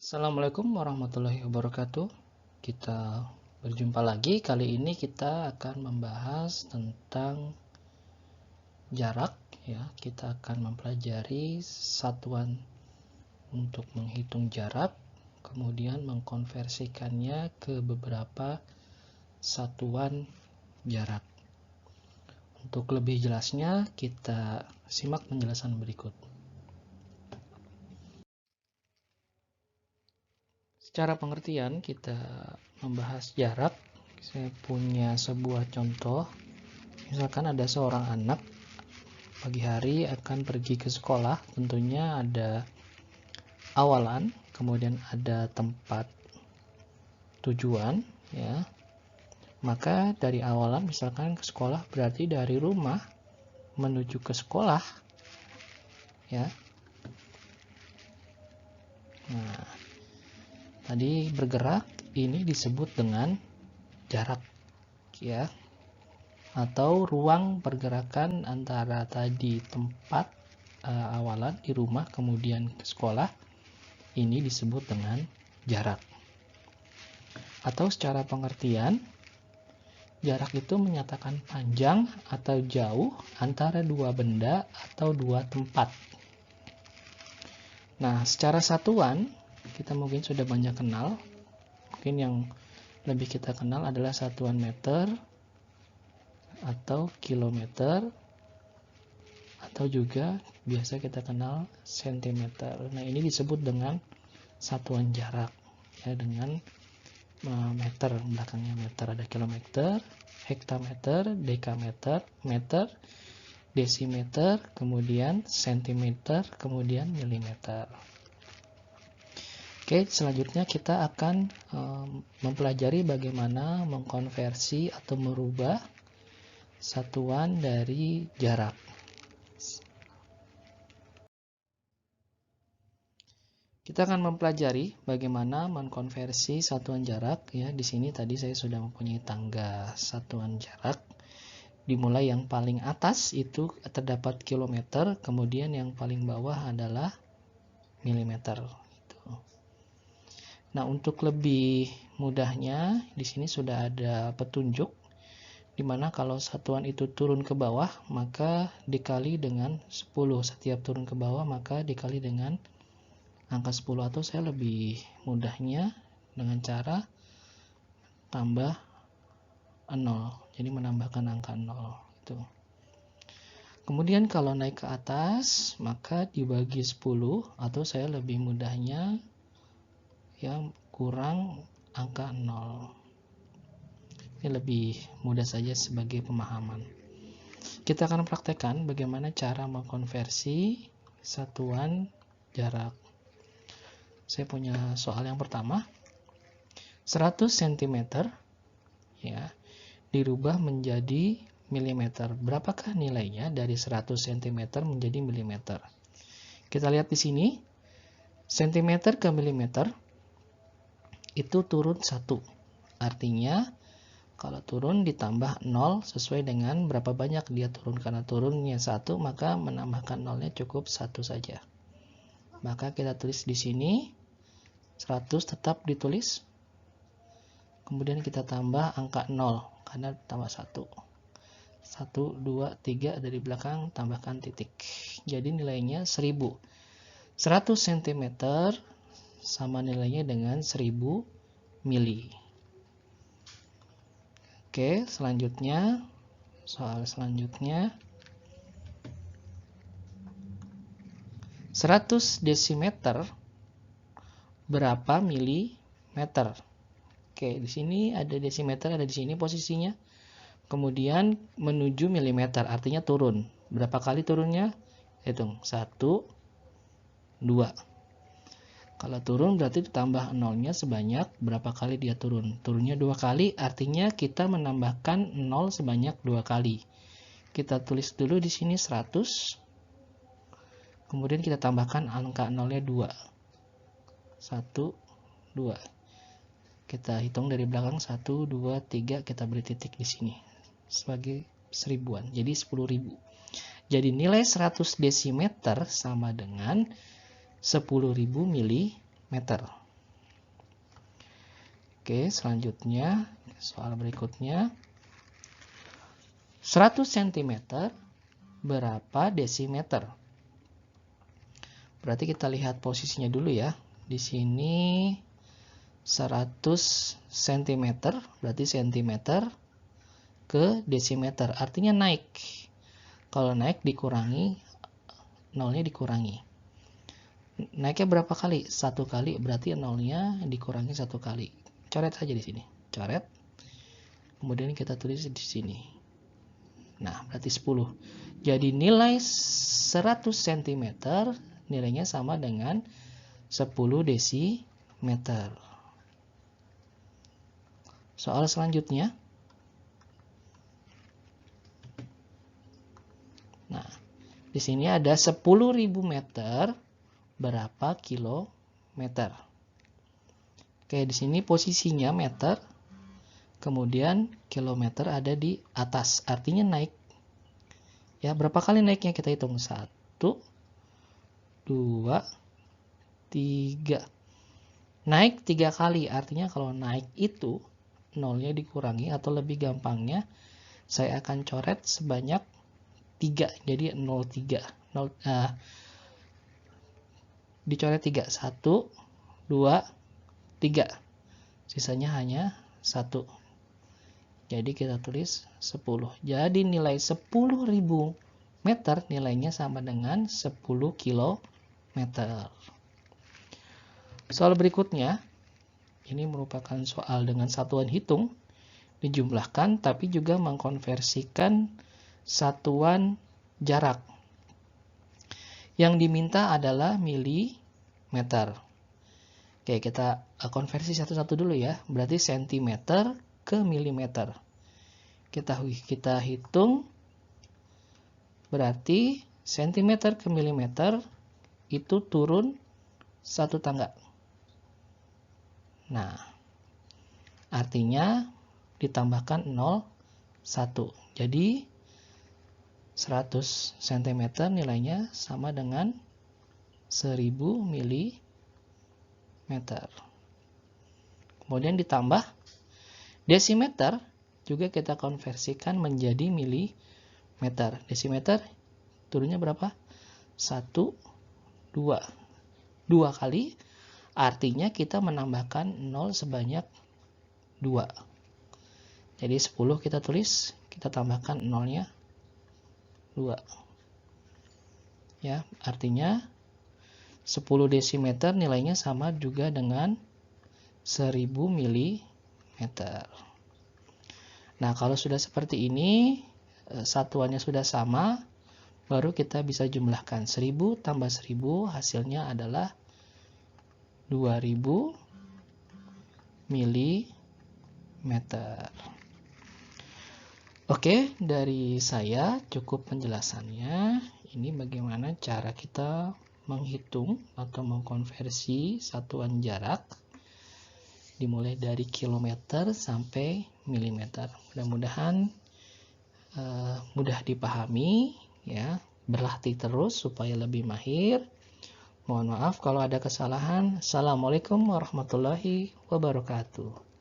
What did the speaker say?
Assalamualaikum warahmatullahi wabarakatuh. Kita berjumpa lagi. Kali ini kita akan membahas tentang jarak ya. Kita akan mempelajari satuan untuk menghitung jarak, kemudian mengkonversikannya ke beberapa satuan jarak. Untuk lebih jelasnya, kita simak penjelasan berikut. Secara pengertian, kita membahas jarak. Saya punya sebuah contoh. Misalkan ada seorang anak pagi hari akan pergi ke sekolah. Tentunya ada awalan, kemudian ada tempat tujuan, ya. Maka dari awalan, misalkan ke sekolah, berarti dari rumah menuju ke sekolah, ya. Nah, tadi bergerak ini disebut dengan jarak, ya, atau ruang pergerakan antara tadi tempat awalan di rumah kemudian ke sekolah, ini disebut dengan jarak. Atau secara pengertian, jarak itu menyatakan panjang atau jauh antara dua benda atau dua tempat. Nah, secara satuan kita mungkin sudah banyak kenal. Mungkin yang lebih kita kenal adalah satuan meter atau kilometer, atau juga biasa kita kenal sentimeter. Nah, ini disebut dengan satuan jarak, ya, dengan meter, belakangnya meter, ada kilometer, hektameter, dekameter, meter, desimeter, kemudian sentimeter, kemudian milimeter. Oke, selanjutnya kita akan mempelajari bagaimana mengkonversi atau merubah satuan dari jarak. Kita akan mempelajari bagaimana mengkonversi satuan jarak, ya. Di sini tadi saya sudah mempunyai tangga satuan jarak. Dimulai yang paling atas itu terdapat kilometer, kemudian yang paling bawah adalah milimeter. Nah, untuk lebih mudahnya di sini sudah ada petunjuk di mana kalau satuan itu turun ke bawah maka dikali dengan 10. Setiap turun ke bawah maka dikali dengan angka 10, atau saya lebih mudahnya dengan cara tambah 0. Jadi menambahkan angka 0 itu. Kemudian kalau naik ke atas maka dibagi 10, atau saya lebih mudahnya yang kurang angka 0. Ini lebih mudah saja sebagai pemahaman. Kita akan praktekkan bagaimana cara mengkonversi satuan jarak. Saya punya soal yang pertama. 100 cm ya dirubah menjadi milimeter. Berapakah nilainya dari 100 cm menjadi milimeter? Kita lihat di sini. Sentimeter ke milimeter itu turun 1. Artinya kalau turun ditambah 0 sesuai dengan berapa banyak dia turun. Karena turunnya 1, maka menambahkan 0-nya cukup 1 saja. Maka kita tulis di sini 100 tetap ditulis. Kemudian kita tambah angka 0 karena tambah 1. 1, 2, 3 dari belakang tambahkan titik. Jadi nilainya 1000. 100 cm sama nilainya dengan 1000 mili. Oke, selanjutnya soal selanjutnya 100 desimeter berapa milimeter? Oke, di sini ada desimeter, ada di sini posisinya. Kemudian menuju milimeter, artinya turun. Berapa kali turunnya? Hitung. 1, 2. Kalau turun berarti ditambah 0-nya sebanyak berapa kali dia turun? Turunnya 2 kali, artinya kita menambahkan 0 sebanyak 2 kali. Kita tulis dulu di sini 100. Kemudian kita tambahkan angka 0-nya 2. 1, 2. Kita hitung dari belakang 1, 2, 3, kita beri titik di sini sebagai seribuan. Jadi 10.000. Jadi nilai 100 desimeter sama dengan 10.000 milimeter. Oke, selanjutnya soal berikutnya. 100 cm berapa desimeter? Berarti kita lihat posisinya dulu ya. Di sini 100 cm berarti cm ke desimeter, artinya naik. Kalau naik dikurangi, nolnya dikurangi. Naiknya berapa kali? 1 kali, berarti nolnya dikurangi 1 kali. Coret saja di sini. Coret. Kemudian kita tulis di sini. Nah, berarti 10. Jadi nilai 100 cm nilainya sama dengan 10 desimeter. Soal selanjutnya. Nah, di sini ada 10.000 meter berapa kilometer. Oke, di sini posisinya meter, kemudian kilometer ada di atas, artinya naik. Ya, berapa kali naiknya kita hitung? 1, 2, 3. Naik 3 kali, artinya kalau naik itu nolnya dikurangi, atau lebih gampangnya saya akan coret sebanyak 3, jadi 0,3. Dicoret 3, 1, 2, 3. Sisanya hanya 1. Jadi kita tulis 10. Jadi nilai 10.000 meter nilainya sama dengan 10 kilometer. Soal berikutnya, ini merupakan soal dengan satuan hitung, dijumlahkan tapi juga mengkonversikan satuan jarak. Yang diminta adalah milimeter. Oke, kita konversi satu-satu dulu ya. Berarti sentimeter ke milimeter. Kita hitung, berarti sentimeter ke milimeter itu turun 1 tangga. Nah, artinya ditambahkan 0,1. Jadi 100 cm nilainya sama dengan 1000 mm. Kemudian ditambah desimeter juga kita konversikan menjadi milimeter. Desimeter turunnya berapa? 1, 2. 2 kali, artinya kita menambahkan 0 sebanyak 2. Jadi 10 kita tulis, kita tambahkan 0-nya 2. Ya, artinya 10 desimeter nilainya sama juga dengan 1000 mm. Nah, kalau sudah seperti ini, satuannya sudah sama, baru kita bisa jumlahkan 1000 tambah 1000, hasilnya adalah 2000 mm. Oke, dari saya cukup penjelasannya. Ini bagaimana cara kita menghitung atau mengkonversi satuan jarak dimulai dari kilometer sampai milimeter. Mudah-mudahan mudah dipahami ya, berlatih terus supaya lebih mahir. Mohon maaf kalau ada kesalahan. Assalamualaikum warahmatullahi wabarakatuh.